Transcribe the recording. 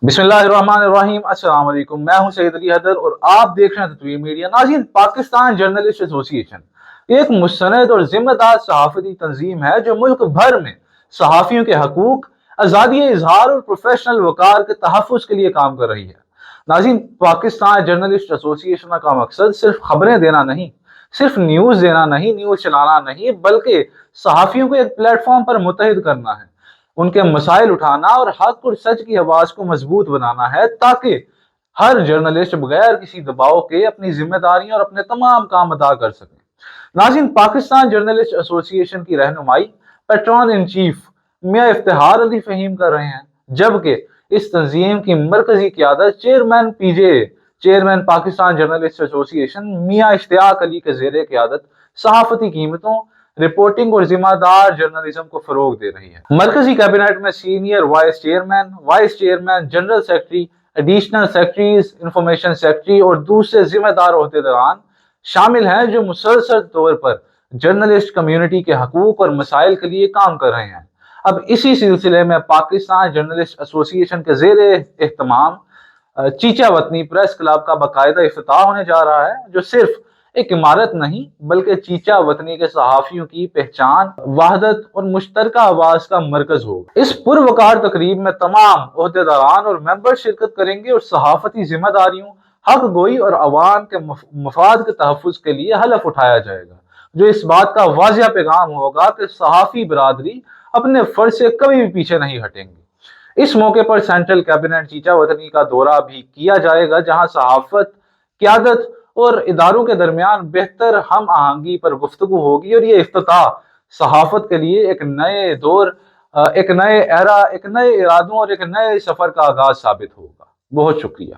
बिस्मिल्लाहिर्रहमानिर्रहीम। अस्सलाम वालेकुम। मैं हूं सैयद अली हैदर और आप देख रहे हैं तत्वीर मीडिया। नाज़रीन, पाकिस्तान जर्नलिस्ट एसोसिएशन एक मुस्तनद और जिम्मेदार सहाफ़ती तंजीम है जो मुल्क भर में सहाफ़ियों के हकूक, आज़ादी इजहार और प्रोफेशनल वक़ार के तहफ़्फ़ुज़ के लिए काम कर रही है। नाज़रीन, पाकिस्तान जर्नलिस्ट एसोसिएशन का मकसद सिर्फ खबरें देना नहीं, सिर्फ न्यूज़ देना नहीं, न्यूज़ चलाना नहीं, बल्कि सहाफ़ियों को एक प्लेटफॉर्म पर मुत्तहिद करना है, उनके मसाइल उठाना और हक और सच की आवाज को मजबूत बनाना है, ताकि हर जर्नलिस्ट बगैर किसी दबाव के अपनी जिम्मेदारियां और अपने तमाम काम अदा कर सके। नाज़रीन, पाकिस्तान जर्नलिस्ट एसोसिएशन की रहनुमाई पैट्रॉन इन चीफ मियां इफ्तिखार अली फहीम कर रहे हैं, जबकि इस तंजीम की मरकजी क़यादत चेयरमैन पाकिस्तान जर्नलिस्ट एसोसिएशन मियां इश्तियाक अली के ज़ेर क़यादत सहाफती कीमतों, रिपोर्टिंग और जिम्मेदार जर्नलिज्म को फरोग दे रही है। मरकजी कैबिनेट में senior vice chairman, general secretary, additional secretaries, information secretary और दूसरे जिम्मेदार ओहदेदारान शामिल हैं जो मुसलसल तौर पर जर्नलिस्ट कम्युनिटी के हकूक और मसाइल के लिए काम कर रहे हैं। अब इसी सिलसिले में पाकिस्तान जर्नलिस्ट एसोसिएशन के ज़ेर एहतमाम चीचा वतनी प्रेस क्लब का बाकायदा इफ्तिताह होने जा रहा है, जो सिर्फ एक इमारत नहीं बल्कि चीचा वतनी के सहाफियों की पहचान, वहदत और मुश्तरका आवाज का मरकज होगा। इस पुरवकार तकरीब में तमाम ओहदेदारान और मेंबर शिरकत करेंगे और सहाफती जिम्मेदारियों, हक गोई और अवाम के मफाद के तहफ़्फ़ुज़ के लिए हलफ उठाया जाएगा, जो इस बात का वाज़िया पैगाम होगा कि सहाफ़ी बरादरी अपने फर्ज से कभी भी पीछे नहीं हटेंगी। इस मौके पर सेंट्रल कैबिनेट चीचा वतनी का दौरा भी किया जाएगा, जहां सहाफत, क़यादत और इदारों के दरमियान बेहतर हम आहंगी पर गुफ्तगू होगी और ये इफ्तिताह सहाफत के लिए एक नए दौर, एक नए एरा, एक नए इरादों और एक नए सफर का आगाज साबित होगा। बहुत शुक्रिया।